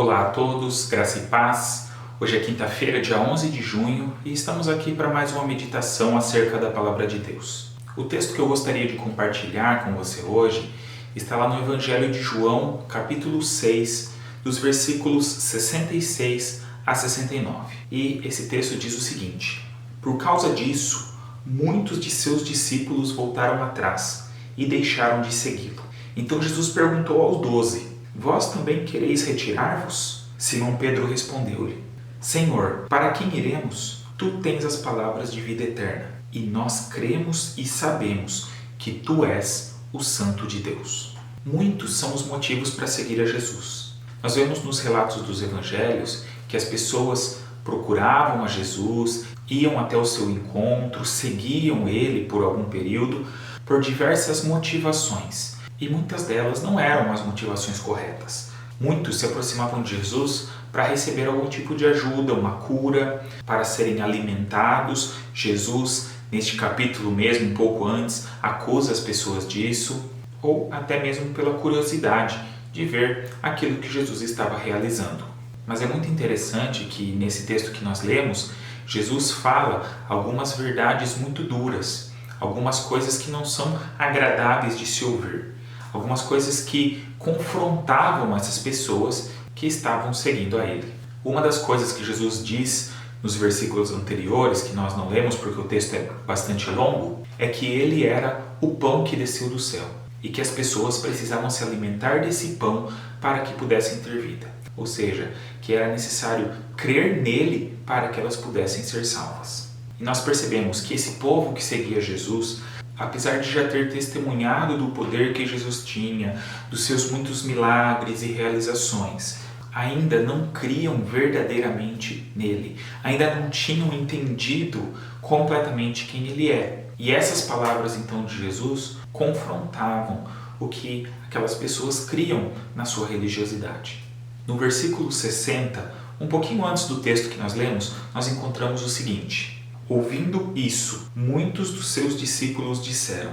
Olá a todos, graça e paz. Hoje é quinta-feira, dia 11 de junho, e estamos aqui para mais uma meditação acerca da Palavra de Deus. O texto que eu gostaria de compartilhar com você hoje está lá no Evangelho de João, capítulo 6, dos versículos 66 a 69. E esse texto diz o seguinte: Por causa disso, muitos de seus discípulos voltaram atrás e deixaram de segui-lo. Então Jesus perguntou aos 12: Vós também quereis retirar-vos? Simão Pedro respondeu-lhe: Senhor, para quem iremos? Tu tens as palavras de vida eterna, e nós cremos e sabemos que tu és o Santo de Deus. Muitos são os motivos para seguir a Jesus. Nós vemos nos relatos dos evangelhos que as pessoas procuravam a Jesus, iam até o seu encontro, seguiam ele por algum período, por diversas motivações. E muitas delas não eram as motivações corretas. Muitos se aproximavam de Jesus para receber algum tipo de ajuda, uma cura, para serem alimentados. Jesus, neste capítulo mesmo, um pouco antes, acusa as pessoas disso, ou até mesmo pela curiosidade de ver aquilo que Jesus estava realizando. Mas é muito interessante que nesse texto que nós lemos, Jesus fala algumas verdades muito duras, algumas coisas que não são agradáveis de se ouvir. Algumas coisas que confrontavam essas pessoas que estavam seguindo a ele. Uma das coisas que Jesus diz nos versículos anteriores, que nós não lemos porque o texto é bastante longo, é que ele era o pão que desceu do céu e que as pessoas precisavam se alimentar desse pão para que pudessem ter vida. Ou seja, que era necessário crer nele para que elas pudessem ser salvas. E nós percebemos que esse povo que seguia Jesus, apesar de já ter testemunhado do poder que Jesus tinha, dos seus muitos milagres e realizações, ainda não criam verdadeiramente nele, ainda não tinham entendido completamente quem ele é. E essas palavras então de Jesus confrontavam o que aquelas pessoas criam na sua religiosidade. No versículo 60, um pouquinho antes do texto que nós lemos, nós encontramos o seguinte: Ouvindo isso, muitos dos seus discípulos disseram: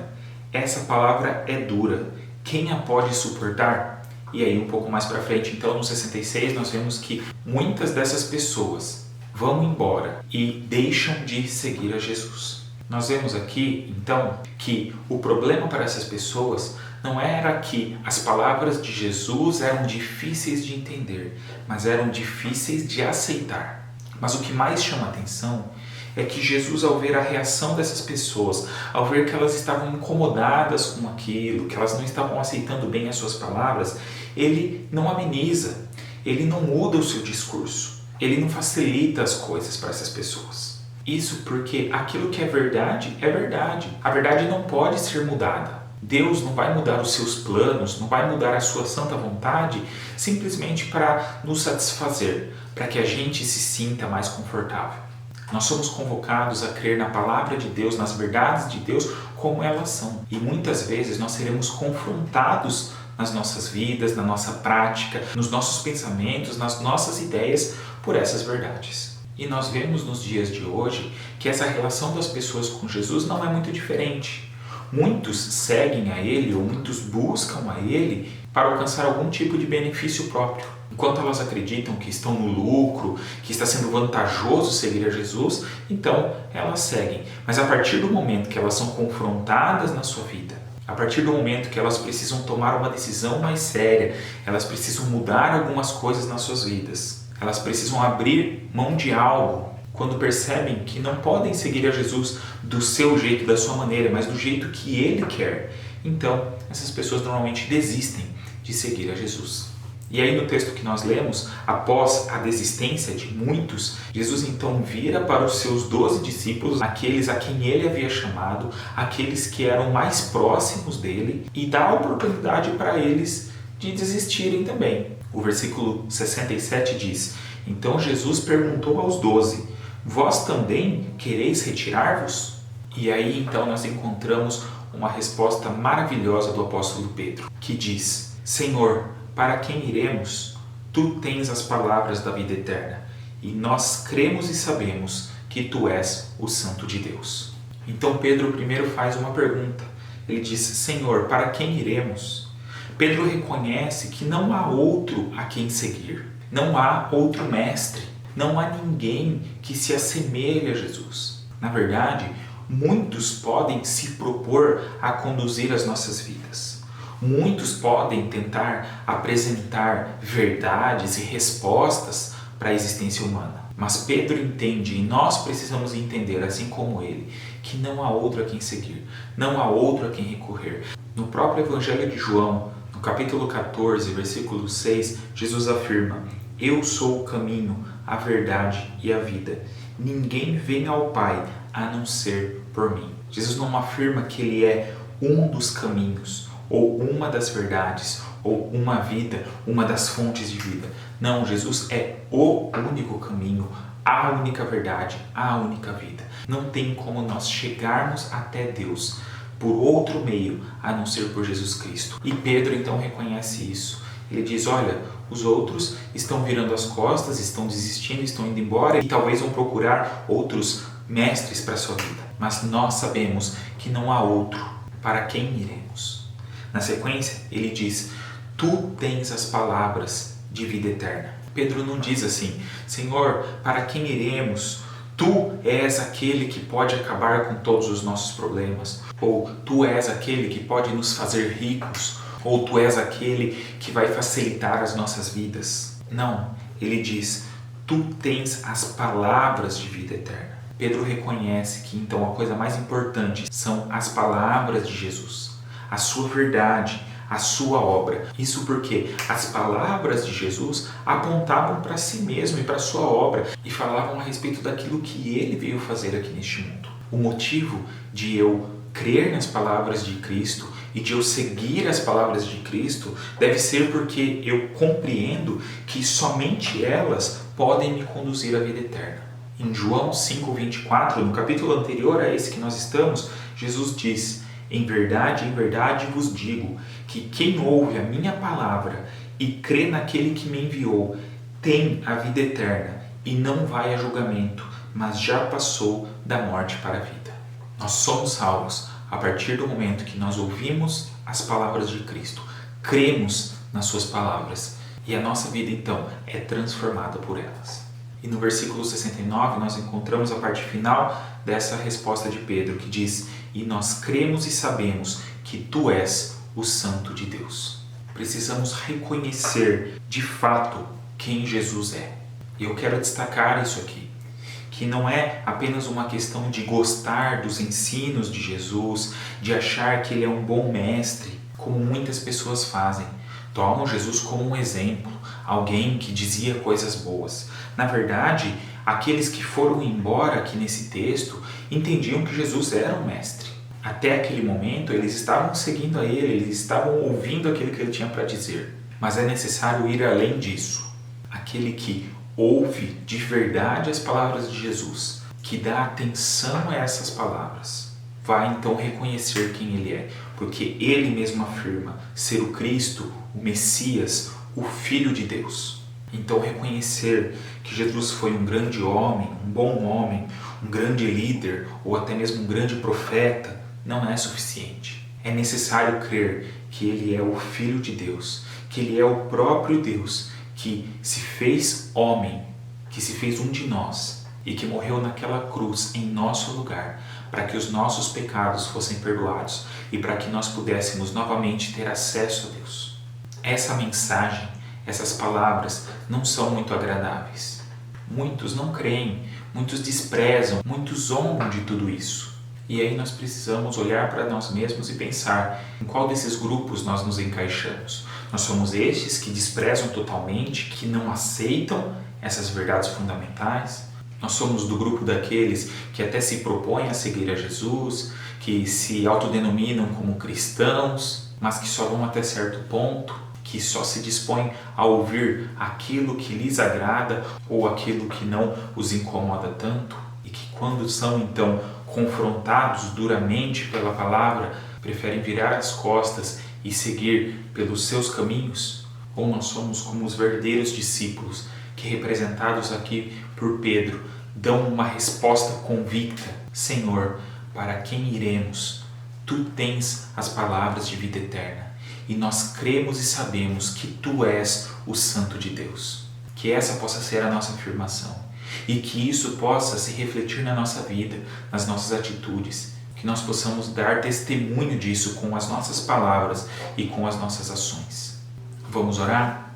Essa palavra é dura, quem a pode suportar? E aí um pouco mais para frente, então no 66, nós vemos que muitas dessas pessoas vão embora e deixam de seguir a Jesus. Nós vemos aqui, então, que o problema para essas pessoas não era que as palavras de Jesus eram difíceis de entender, mas eram difíceis de aceitar. Mas o que mais chama a atenção é que Jesus, ao ver a reação dessas pessoas, ao ver que elas estavam incomodadas com aquilo, que elas não estavam aceitando bem as suas palavras, ele não ameniza, ele não muda o seu discurso, ele não facilita as coisas para essas pessoas. Isso porque aquilo que é verdade, a verdade não pode ser mudada. Deus não vai mudar os seus planos, não vai mudar a sua santa vontade simplesmente para nos satisfazer, para que a gente se sinta mais confortável. Nós somos convocados a crer na palavra de Deus, nas verdades de Deus, como elas são. E muitas vezes nós seremos confrontados nas nossas vidas, na nossa prática, nos nossos pensamentos, nas nossas ideias por essas verdades. E nós vemos nos dias de hoje que essa relação das pessoas com Jesus não é muito diferente. Muitos seguem a Ele ou muitos buscam a Ele para alcançar algum tipo de benefício próprio. Enquanto elas acreditam que estão no lucro, que está sendo vantajoso seguir a Jesus, então elas seguem. Mas a partir do momento que elas são confrontadas na sua vida, a partir do momento que elas precisam tomar uma decisão mais séria, elas precisam mudar algumas coisas nas suas vidas, elas precisam abrir mão de algo, quando percebem que não podem seguir a Jesus do seu jeito, da sua maneira, mas do jeito que Ele quer, então essas pessoas normalmente desistem de seguir a Jesus. E aí no texto que nós lemos, após a desistência de muitos, Jesus então vira para os seus 12 discípulos, aqueles a quem ele havia chamado, aqueles que eram mais próximos dele, e dá a oportunidade para eles de desistirem também. O versículo 67 diz: Então Jesus perguntou aos 12: Vós também quereis retirar-vos? E aí então nós encontramos uma resposta maravilhosa do apóstolo Pedro, que diz: Senhor, para quem iremos? Tu tens as palavras da vida eterna, e nós cremos e sabemos que tu és o Santo de Deus. Então Pedro primeiro faz uma pergunta. Ele diz: Senhor, para quem iremos? Pedro reconhece que não há outro a quem seguir. Não há outro mestre, não há ninguém que se assemelhe a Jesus. Na verdade, muitos podem se propor a conduzir as nossas vidas. Muitos podem tentar apresentar verdades e respostas para a existência humana. Mas Pedro entende, e nós precisamos entender, assim como ele, que não há outro a quem seguir, não há outro a quem recorrer. No próprio Evangelho de João, no capítulo 14, versículo 6, Jesus afirma: Eu sou o caminho, a verdade e a vida. Ninguém vem ao Pai a não ser por mim. Jesus não afirma que ele é um dos caminhos, ou uma das verdades, ou uma vida, uma das fontes de vida. Não, Jesus é o único caminho, a única verdade, a única vida. Não tem como nós chegarmos até Deus por outro meio a não ser por Jesus Cristo. E Pedro então reconhece isso. Ele diz: olha, os outros estão virando as costas, estão desistindo, estão indo embora e talvez vão procurar outros mestres para a sua vida. Mas nós sabemos que não há outro para quem iremos. Na sequência, ele diz: Tu tens as palavras de vida eterna. Pedro não diz assim: Senhor, para quem iremos? Tu és aquele que pode acabar com todos os nossos problemas. Ou Tu és aquele que pode nos fazer ricos. Ou Tu és aquele que vai facilitar as nossas vidas. Não, ele diz: Tu tens as palavras de vida eterna. Pedro reconhece que então a coisa mais importante são as palavras de Jesus, a sua verdade, a sua obra. Isso porque as palavras de Jesus apontavam para si mesmo e para a sua obra e falavam a respeito daquilo que ele veio fazer aqui neste mundo. O motivo de eu crer nas palavras de Cristo e de eu seguir as palavras de Cristo deve ser porque eu compreendo que somente elas podem me conduzir à vida eterna. Em João 5,24, no capítulo anterior a esse que nós estamos, Jesus diz: em verdade vos digo que quem ouve a minha palavra e crê naquele que me enviou tem a vida eterna e não vai a julgamento, mas já passou da morte para a vida. Nós somos salvos a partir do momento que nós ouvimos as palavras de Cristo, cremos nas suas palavras e a nossa vida então é transformada por elas. E no versículo 69 nós encontramos a parte final dessa resposta de Pedro, que diz: e nós cremos e sabemos que Tu és o Santo de Deus. Precisamos reconhecer de fato quem Jesus é. E eu quero destacar isso aqui, que não é apenas uma questão de gostar dos ensinos de Jesus, de achar que Ele é um bom mestre, como muitas pessoas fazem. Tomam Jesus como um exemplo, alguém que dizia coisas boas. Na verdade, aqueles que foram embora aqui nesse texto entendiam que Jesus era um mestre. Até aquele momento, eles estavam seguindo a Ele, eles estavam ouvindo aquilo que Ele tinha para dizer. Mas é necessário ir além disso. Aquele que ouve de verdade as palavras de Jesus, que dá atenção a essas palavras, vai então reconhecer quem Ele é, porque Ele mesmo afirma ser o Cristo, o Messias, o Filho de Deus. Então reconhecer que Jesus foi um grande homem, um bom homem, um grande líder ou até mesmo um grande profeta não é suficiente. É necessário crer que Ele é o Filho de Deus, que Ele é o próprio Deus que se fez homem, que se fez um de nós e que morreu naquela cruz em nosso lugar para que os nossos pecados fossem perdoados e para que nós pudéssemos novamente ter acesso a Deus. Essa mensagem, essas palavras não são muito agradáveis. Muitos não creem, muitos desprezam, muitos zombam de tudo isso. E aí nós precisamos olhar para nós mesmos e pensar em qual desses grupos nós nos encaixamos. Nós somos estes que desprezam totalmente, que não aceitam essas verdades fundamentais. Nós somos do grupo daqueles que até se propõem a seguir a Jesus, que se autodenominam como cristãos, mas que só vão até certo ponto, que só se dispõem a ouvir aquilo que lhes agrada ou aquilo que não os incomoda tanto, e que quando são então confrontados duramente pela palavra, preferem virar as costas e seguir pelos seus caminhos. Ou nós somos como os verdadeiros discípulos, que representados aqui por Pedro, dão uma resposta convicta: Senhor, para quem iremos? Tu tens as palavras de vida eterna, e nós cremos e sabemos que Tu és o Santo de Deus. Que essa possa ser a nossa afirmação e que isso possa se refletir na nossa vida, nas nossas atitudes, que nós possamos dar testemunho disso com as nossas palavras e com as nossas ações. Vamos orar?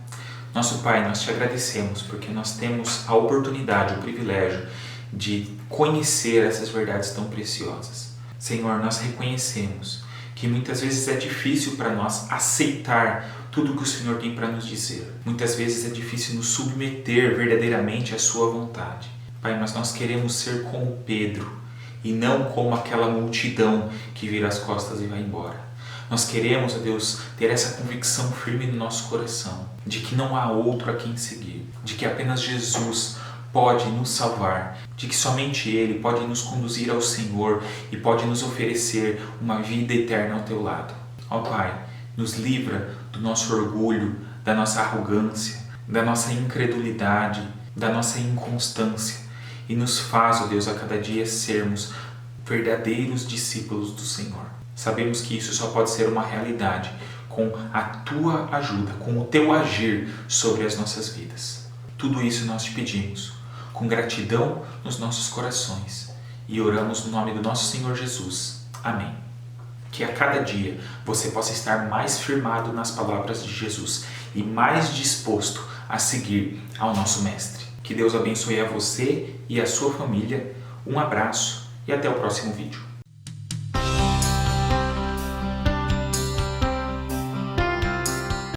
Nosso Pai, nós te agradecemos porque nós temos a oportunidade, o privilégio de conhecer essas verdades tão preciosas. Senhor, nós reconhecemos que muitas vezes é difícil para nós aceitar tudo que o Senhor tem para nos dizer. Muitas vezes é difícil nos submeter verdadeiramente à sua vontade. Pai, mas nós queremos ser como Pedro e não como aquela multidão que vira as costas e vai embora. Nós queremos, ó Deus, ter essa convicção firme no nosso coração de que não há outro a quem seguir, de que apenas Jesus pode nos salvar, de que somente Ele pode nos conduzir ao Senhor e pode nos oferecer uma vida eterna ao Teu lado. Ó Pai, nos livra do nosso orgulho, da nossa arrogância, da nossa incredulidade, da nossa inconstância e nos faz, ó Deus, a cada dia sermos verdadeiros discípulos do Senhor. Sabemos que isso só pode ser uma realidade com a Tua ajuda, com o Teu agir sobre as nossas vidas. Tudo isso nós te pedimos, com gratidão nos nossos corações, e oramos no nome do nosso Senhor Jesus. Amém. Que a cada dia você possa estar mais firmado nas palavras de Jesus e mais disposto a seguir ao nosso Mestre. Que Deus abençoe a você e a sua família. Um abraço e até o próximo vídeo.